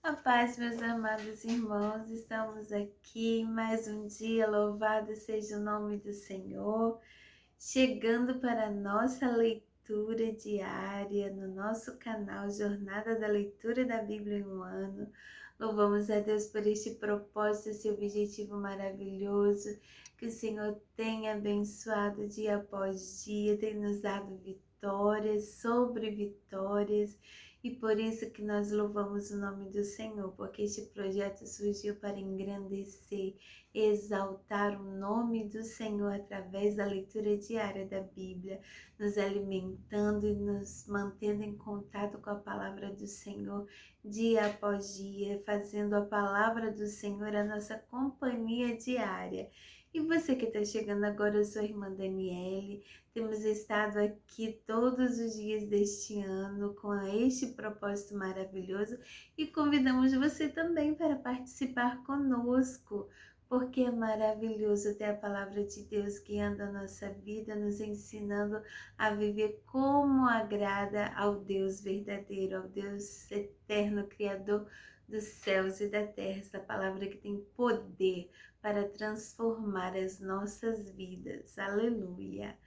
A paz, meus amados irmãos, estamos aqui mais um dia, louvado seja o nome do Senhor, chegando para a nossa leitura diária no nosso canal Jornada da Leitura da Bíblia em um Ano. Louvamos a Deus por este propósito, esse objetivo maravilhoso, que o Senhor tem abençoado dia após dia, tem nos dado vitórias sobre vitórias. E por isso que nós louvamos o nome do Senhor, porque este projeto surgiu para engrandecer, exaltar o nome do Senhor através da leitura diária da Bíblia, nos alimentando e nos mantendo em contato com a palavra do Senhor dia após dia, fazendo a palavra do Senhor a nossa companhia diária. E você que está chegando agora, eu sou a irmã Daniele. Temos estado aqui todos os dias deste ano com este propósito maravilhoso e convidamos você também para participar conosco, porque é maravilhoso ter a palavra de Deus guiando a nossa vida, nos ensinando a viver como agrada ao Deus verdadeiro, ao Deus eterno, Criador dos céus e da terra. Essa palavra que tem poder para transformar as nossas vidas. Aleluia!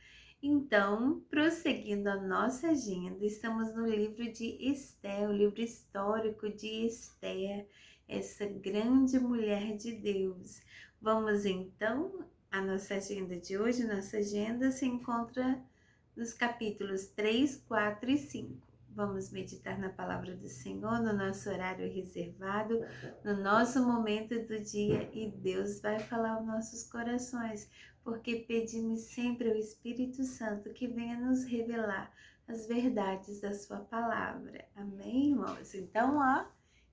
Então, prosseguindo a nossa agenda, estamos no livro de Esther, o livro histórico de Esther, essa grande mulher de Deus. Vamos então à nossa agenda de hoje. Nossa agenda se encontra nos capítulos 3, 4 e 5. Vamos meditar na palavra do Senhor no nosso horário reservado, no nosso momento do dia, e Deus vai falar aos nossos corações, porque pedimos sempre ao Espírito Santo que venha nos revelar as verdades da sua palavra. Amém, irmãos? Então,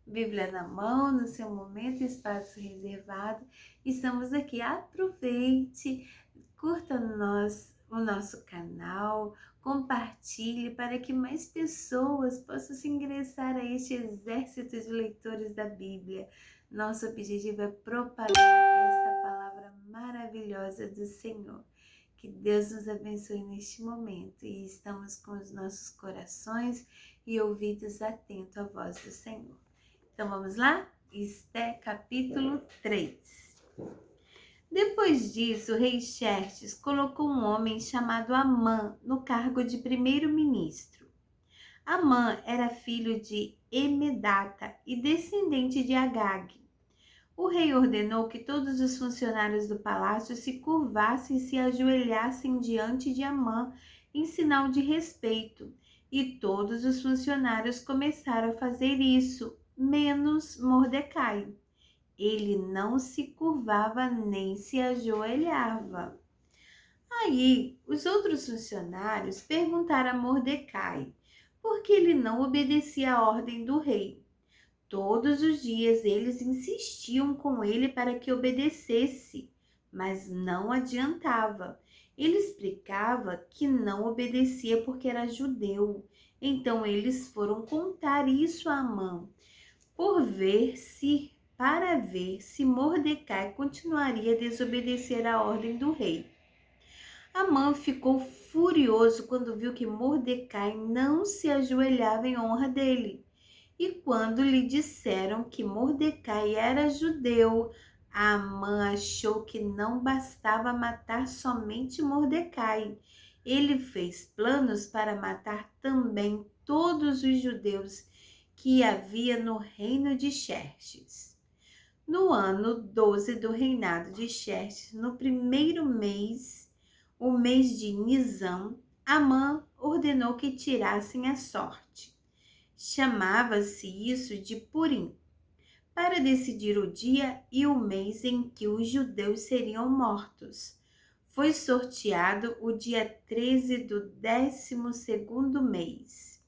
Bíblia na mão, no seu momento, espaço reservado. Estamos aqui. Aproveite, curta o nosso canal, compartilhe para que mais pessoas possam se ingressar a este exército de leitores da Bíblia. Nosso objetivo é propagar esta palavra maravilhosa do Senhor. Que Deus nos abençoe neste momento e estamos com os nossos corações e ouvidos atentos à voz do Senhor. Então vamos lá? Esté capítulo 3. Depois disso, o rei Xerxes colocou um homem chamado Amã no cargo de primeiro-ministro. Amã era filho de Emedata e descendente de Agag. O rei ordenou que todos os funcionários do palácio se curvassem e se ajoelhassem diante de Amã em sinal de respeito, e todos os funcionários começaram a fazer isso, menos Mordecai. Ele não se curvava nem se ajoelhava. Aí, os outros funcionários perguntaram a Mordecai por que ele não obedecia à ordem do rei. Todos os dias eles insistiam com ele para que obedecesse, mas não adiantava. Ele explicava que não obedecia porque era judeu. Então eles foram contar isso a Amã, para ver se Mordecai continuaria a desobedecer à ordem do rei. Amã ficou furioso quando viu que Mordecai não se ajoelhava em honra dele. E quando lhe disseram que Mordecai era judeu, Amã achou que não bastava matar somente Mordecai. Ele fez planos para matar também todos os judeus que havia no reino de Xerxes. No ano 12 do reinado de Xerxes, no primeiro mês, o mês de Nisã, Amã ordenou que tirassem a sorte. Chamava-se isso de Purim, para decidir o dia e o mês em que os judeus seriam mortos. Foi sorteado o dia 13 do 12º mês,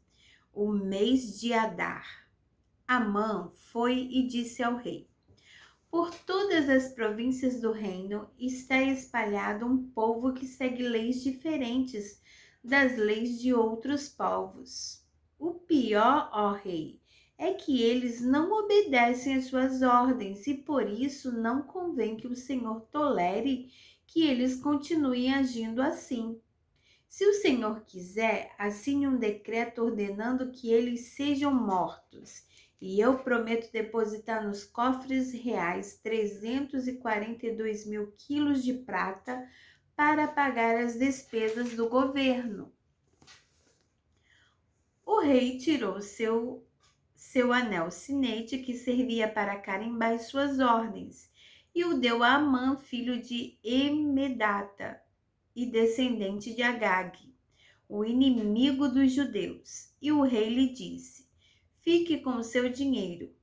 o mês de Adar. Amã foi e disse ao rei: por todas as províncias do reino está espalhado um povo que segue leis diferentes das leis de outros povos. O pior, ó rei, é que eles não obedecem às suas ordens e por isso não convém que o Senhor tolere que eles continuem agindo assim. Se o Senhor quiser, assine um decreto ordenando que eles sejam mortos e eu prometo depositar nos cofres reais 342 mil quilos de prata para pagar as despesas do governo. O rei tirou seu anel sinete que servia para carimbar suas ordens e o deu a Amã, filho de Emedata e descendente de Agag, o inimigo dos judeus. E o rei lhe disse: fique com o seu dinheiro,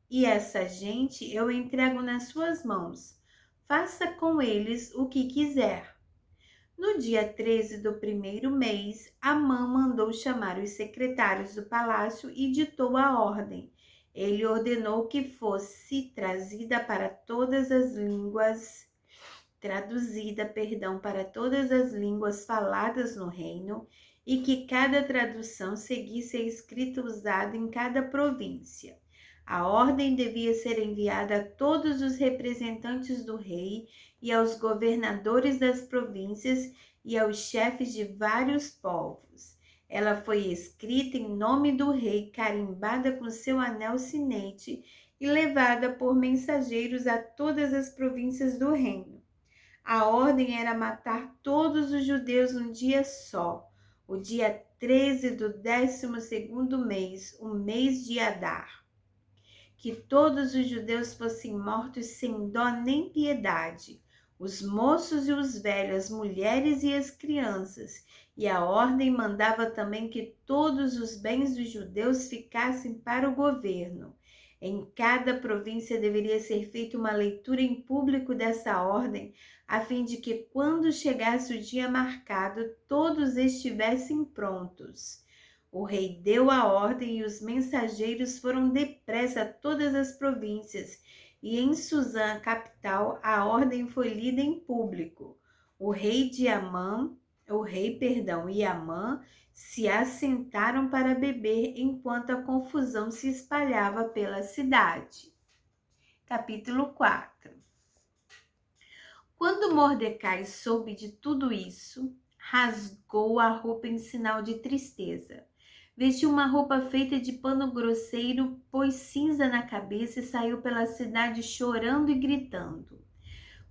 e essa gente eu entrego nas suas mãos. Faça com eles o que quiser. No dia 13 do primeiro mês, Amã mandou chamar os secretários do palácio e ditou a ordem. Ele ordenou que fosse traduzida para todas as línguas faladas no reino e que cada tradução seguisse a escrita usada em cada província. A ordem devia ser enviada a todos os representantes do rei e aos governadores das províncias e aos chefes de vários povos. Ela foi escrita em nome do rei, carimbada com seu anel sinete e levada por mensageiros a todas as províncias do reino. A ordem era matar todos os judeus num dia só, o dia 13 do 12º mês, o mês de Adar. Que todos os judeus fossem mortos sem dó nem piedade, os moços e os velhos, as mulheres e as crianças. E a ordem mandava também que todos os bens dos judeus ficassem para o governo. Em cada província deveria ser feita uma leitura em público dessa ordem, a fim de que, quando chegasse o dia marcado, todos estivessem prontos. O rei deu a ordem e os mensageiros foram depressa a todas as províncias, e em Suzã, a capital, a ordem foi lida em público. O rei e Amã se assentaram para beber enquanto a confusão se espalhava pela cidade. Capítulo 4. Quando Mordecai soube de tudo isso, rasgou a roupa em sinal de tristeza. Vestiu uma roupa feita de pano grosseiro, pôs cinza na cabeça e saiu pela cidade chorando e gritando.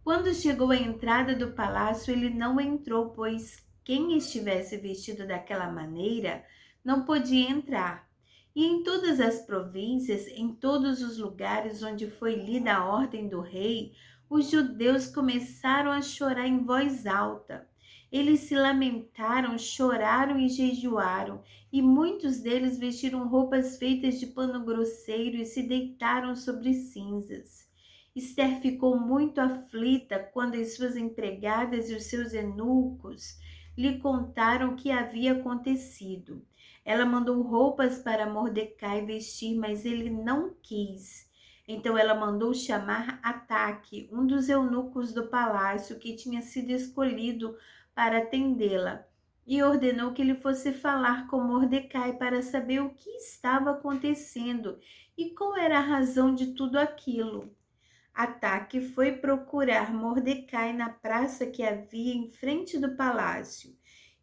Quando chegou à entrada do palácio, ele não entrou, pois quem estivesse vestido daquela maneira não podia entrar. E em todas as províncias, em todos os lugares onde foi lida a ordem do rei, os judeus começaram a chorar em voz alta. Eles se lamentaram, choraram e jejuaram, e muitos deles vestiram roupas feitas de pano grosseiro e se deitaram sobre cinzas. Esther ficou muito aflita quando as suas empregadas e os seus eunucos lhe contaram o que havia acontecido. Ela mandou roupas para Mordecai vestir, mas ele não quis. Então ela mandou chamar Ataque, um dos eunucos do palácio que tinha sido escolhido para atendê-la, e ordenou que ele fosse falar com Mordecai para saber o que estava acontecendo e qual era a razão de tudo aquilo. Ataque foi procurar Mordecai na praça que havia em frente do palácio,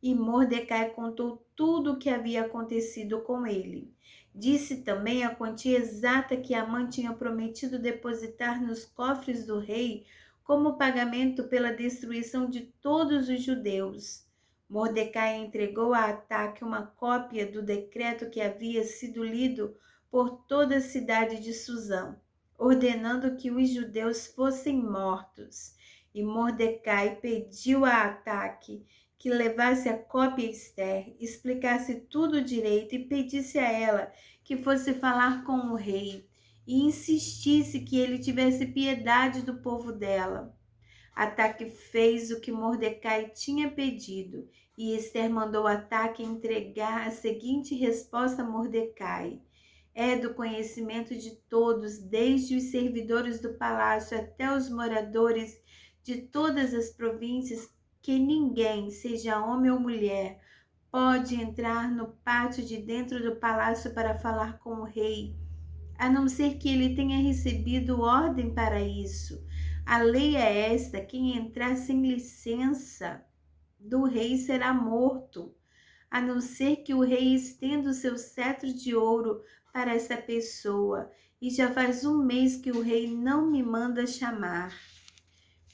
e Mordecai contou tudo o que havia acontecido com ele. Disse também a quantia exata que Amã tinha prometido depositar nos cofres do rei como pagamento pela destruição de todos os judeus. Mordecai entregou a Ataque uma cópia do decreto que havia sido lido por toda a cidade de Suzã, ordenando que os judeus fossem mortos. E Mordecai pediu a Ataque que levasse a cópia a Esther, explicasse tudo direito e pedisse a ela que fosse falar com o rei e insistisse que ele tivesse piedade do povo dela. Ataque fez o que Mordecai tinha pedido, e Esther mandou Ataque entregar a seguinte resposta a Mordecai: é do conhecimento de todos, desde os servidores do palácio até os moradores de todas as províncias, que ninguém, seja homem ou mulher, pode entrar no pátio de dentro do palácio para falar com o rei, a não ser que ele tenha recebido ordem para isso. A lei é esta: quem entrar sem licença do rei será morto, a não ser que o rei estenda o seu cetro de ouro para essa pessoa e já faz um mês que o rei não me manda chamar.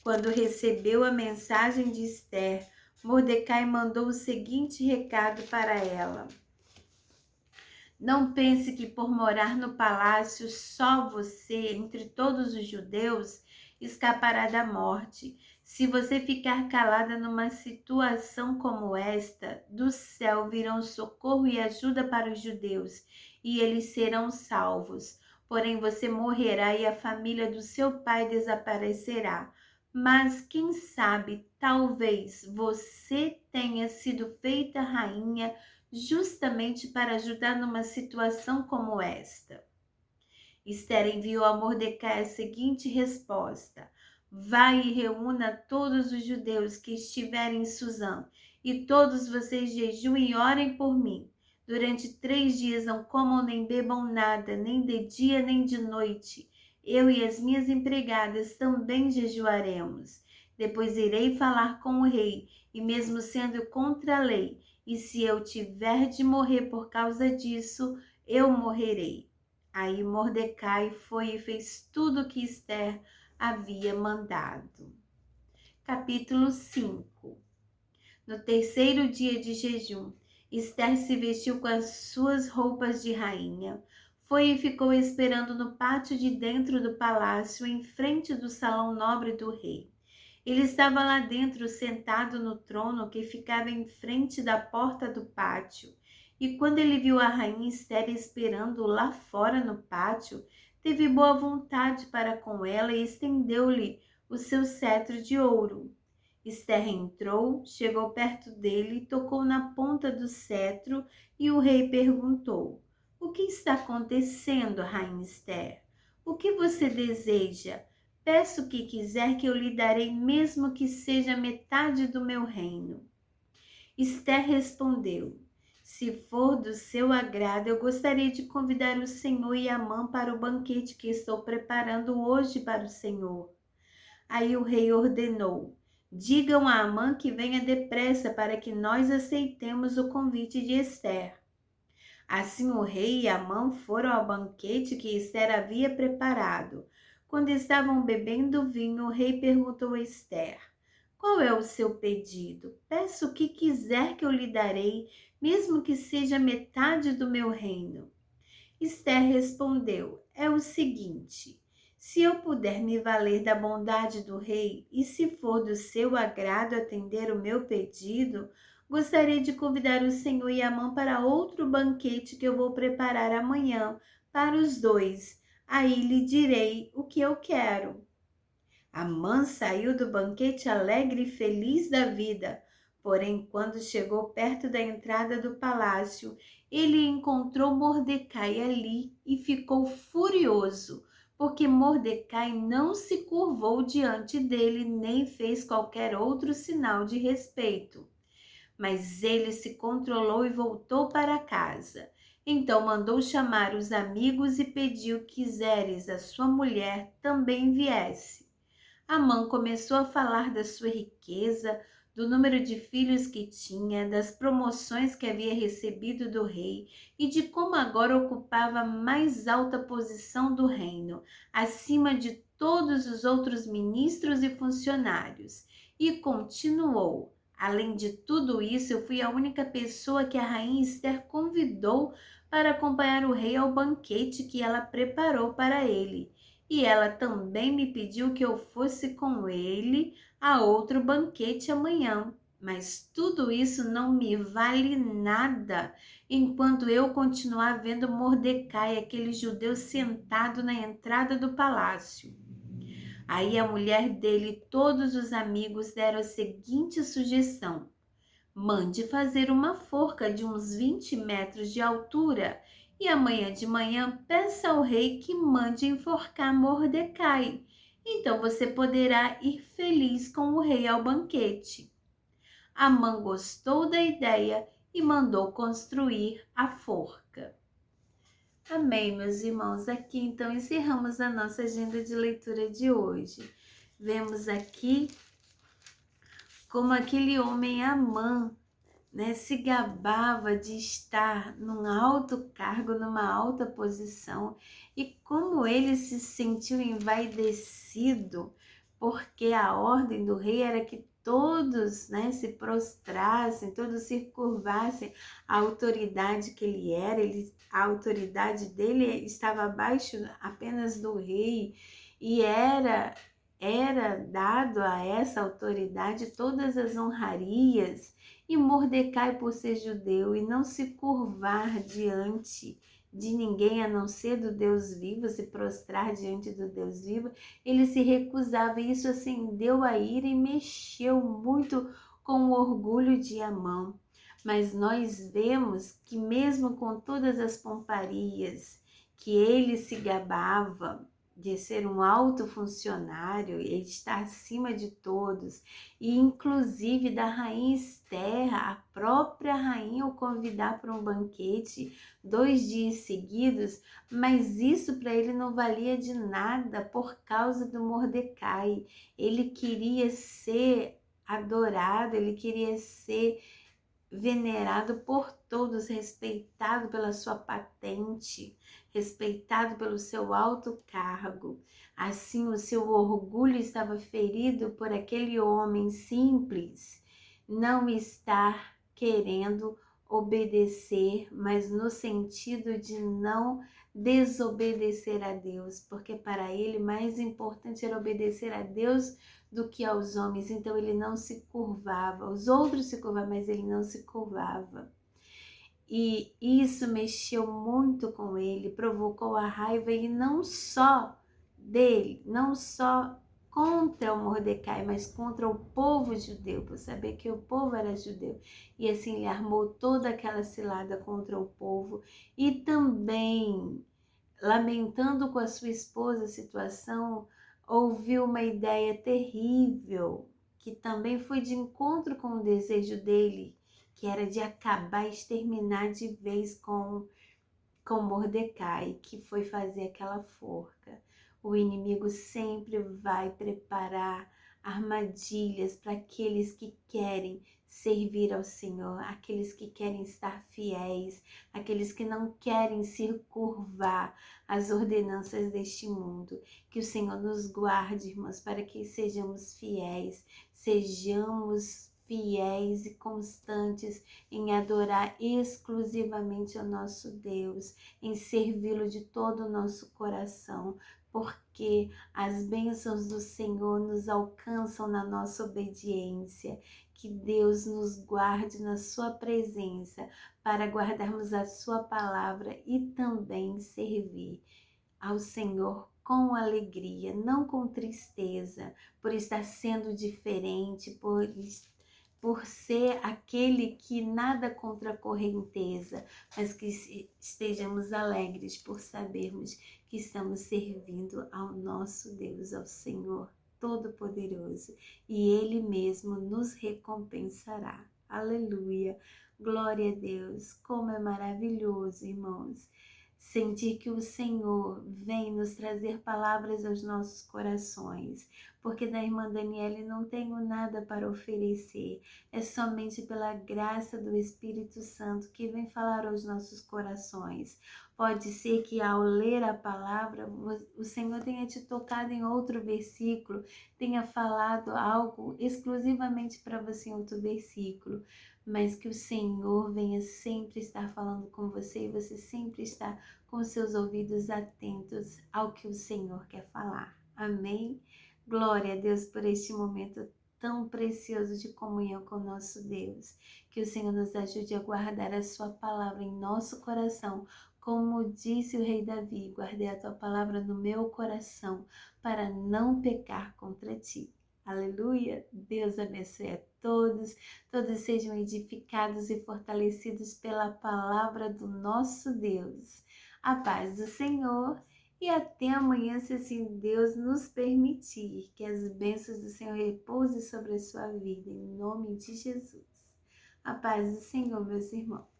Quando recebeu a mensagem de Ester, Mordecai mandou o seguinte recado para ela: não pense que por morar no palácio só você, entre todos os judeus, escapará da morte. Se você ficar calada numa situação como esta, do céu virão socorro e ajuda para os judeus, e eles serão salvos. Porém, você morrerá e a família do seu pai desaparecerá. Mas quem sabe, talvez você tenha sido feita rainha justamente para ajudar numa situação como esta. Ester enviou a Mordecai a seguinte resposta: vai e reúna todos os judeus que estiverem em Suzã, e todos vocês jejuem e orem por mim. Durante 3 dias não comam nem bebam nada, nem de dia nem de noite. Eu e as minhas empregadas também jejuaremos. Depois irei falar com o rei, e mesmo sendo contra a lei, e se eu tiver de morrer por causa disso, eu morrerei. Aí Mordecai foi e fez tudo o que Ester havia mandado. Capítulo 5. No terceiro dia de jejum, Ester se vestiu com as suas roupas de rainha. Foi e ficou esperando no pátio de dentro do palácio, em frente do salão nobre do rei. Ele estava lá dentro, sentado no trono que ficava em frente da porta do pátio. E quando ele viu a rainha Ester esperando lá fora no pátio, teve boa vontade para com ela e estendeu-lhe o seu cetro de ouro. Ester entrou, chegou perto dele, tocou na ponta do cetro e o rei perguntou: o que está acontecendo, rainha Ester? O que você deseja? Peço o que quiser que eu lhe darei, mesmo que seja metade do meu reino. Ester respondeu: se for do seu agrado, eu gostaria de convidar o Senhor e Amã para o banquete que estou preparando hoje para o Senhor. Aí o rei ordenou: digam a Amã que venha depressa para que nós aceitemos o convite de Ester. Assim o rei e Amã foram ao banquete que Ester havia preparado. Quando estavam bebendo vinho, o rei perguntou a Ester: qual é o seu pedido? Peça o que quiser que eu lhe darei, mesmo que seja metade do meu reino. Ester respondeu: é o seguinte: se eu puder me valer da bondade do rei e se for do seu agrado atender o meu pedido, gostaria de convidar o Senhor e Amã para outro banquete que eu vou preparar amanhã para os dois. Aí lhe direi o que eu quero. Amã saiu do banquete alegre e feliz da vida. Porém, quando chegou perto da entrada do palácio, ele encontrou Mordecai ali e ficou furioso, porque Mordecai não se curvou diante dele nem fez qualquer outro sinal de respeito. Mas ele se controlou e voltou para casa. Então mandou chamar os amigos e pediu que Zeres, a sua mulher, também viesse. Amã começou a falar da sua riqueza, do número de filhos que tinha, das promoções que havia recebido do rei e de como agora ocupava a mais alta posição do reino, acima de todos os outros ministros e funcionários. E continuou: além de tudo isso, eu fui a única pessoa que a rainha Ester convidou para acompanhar o rei ao banquete que ela preparou para ele. E ela também me pediu que eu fosse com ele a outro banquete amanhã. Mas tudo isso não me vale nada enquanto eu continuar vendo Mordecai, aquele judeu sentado na entrada do palácio. Aí a mulher dele e todos os amigos deram a seguinte sugestão: mande fazer uma forca de uns 20 metros de altura e amanhã de manhã peça ao rei que mande enforcar Mordecai. Então você poderá ir feliz com o rei ao banquete. Amã gostou da ideia e mandou construir a forca. Amém, meus irmãos. Aqui então encerramos a nossa agenda de leitura de hoje. Vemos aqui como aquele homem Amã né, se gabava de estar num alto cargo, numa alta posição, e como ele se sentiu envaidecido, porque a ordem do rei era que todos, né, se prostrassem, todos se curvassem à autoridade que ele era, a autoridade dele estava abaixo apenas do rei, e era dado a essa autoridade todas as honrarias. E Mordecai, por ser judeu e não se curvar diante de ninguém a não ser do Deus vivo, se prostrar diante do Deus vivo, ele se recusava. E isso acendeu a ira e mexeu muito com o orgulho de Amã. Mas nós vemos que mesmo com todas as pomparias que ele se gabava de ser um alto funcionário, ele está acima de todos, e inclusive da rainha Esther, a própria rainha o convidar para um banquete 2 dias seguidos, mas isso para ele não valia de nada por causa do Mordecai. Ele queria ser adorado, ele queria ser venerado por todos, respeitado pela sua patente, respeitado pelo seu alto cargo. Assim, o seu orgulho estava ferido por aquele homem simples não estar querendo obedecer, mas no sentido de não desobedecer a Deus, porque para ele mais importante era obedecer a Deus do que aos homens, então ele não se curvava. Os outros se curvavam, mas ele não se curvava. E isso mexeu muito com ele, provocou a raiva, e não só dele, não só contra o Mordecai, mas contra o povo judeu, por saber que o povo era judeu. E assim ele armou toda aquela cilada contra o povo, e também, lamentando com a sua esposa a situação, ouviu uma ideia terrível, que também foi de encontro com o desejo dele, que era de acabar, exterminar de vez com Mordecai, que foi fazer aquela forca. O inimigo sempre vai preparar armadilhas para aqueles que querem servir ao Senhor, aqueles que querem estar fiéis, aqueles que não querem se curvar às ordenanças deste mundo. Que o Senhor nos guarde, irmãos, para que sejamos fiéis e constantes em adorar exclusivamente ao nosso Deus, em servi-lo de todo o nosso coração, porque as bênçãos do Senhor nos alcançam na nossa obediência. Que Deus nos guarde na sua presença, para guardarmos a sua palavra e também servir ao Senhor com alegria, não com tristeza, por estar sendo diferente, por ser aquele que nada contra a correnteza, mas que estejamos alegres por sabermos que estamos servindo ao nosso Deus, ao Senhor Todo-Poderoso, e Ele mesmo nos recompensará. Aleluia! Glória a Deus! Como é maravilhoso, irmãos, sentir que o Senhor vem nos trazer palavras aos nossos corações, porque da irmã Daniele não tenho nada para oferecer, é somente pela graça do Espírito Santo que vem falar aos nossos corações. Pode ser que ao ler a palavra, o Senhor tenha te tocado em outro versículo, tenha falado algo exclusivamente para você em outro versículo, mas que o Senhor venha sempre estar falando com você e você sempre estar com seus ouvidos atentos ao que o Senhor quer falar. Amém? Glória a Deus por este momento tão precioso de comunhão com nosso Deus. Que o Senhor nos ajude a guardar a sua palavra em nosso coração. Como disse o rei Davi, guardei a tua palavra no meu coração para não pecar contra ti. Aleluia! Deus abençoe a todos, todos sejam edificados e fortalecidos pela palavra do nosso Deus. A paz do Senhor e até amanhã, se assim Deus nos permitir. Que as bênçãos do Senhor repousem sobre a sua vida, em nome de Jesus. A paz do Senhor, meus irmãos.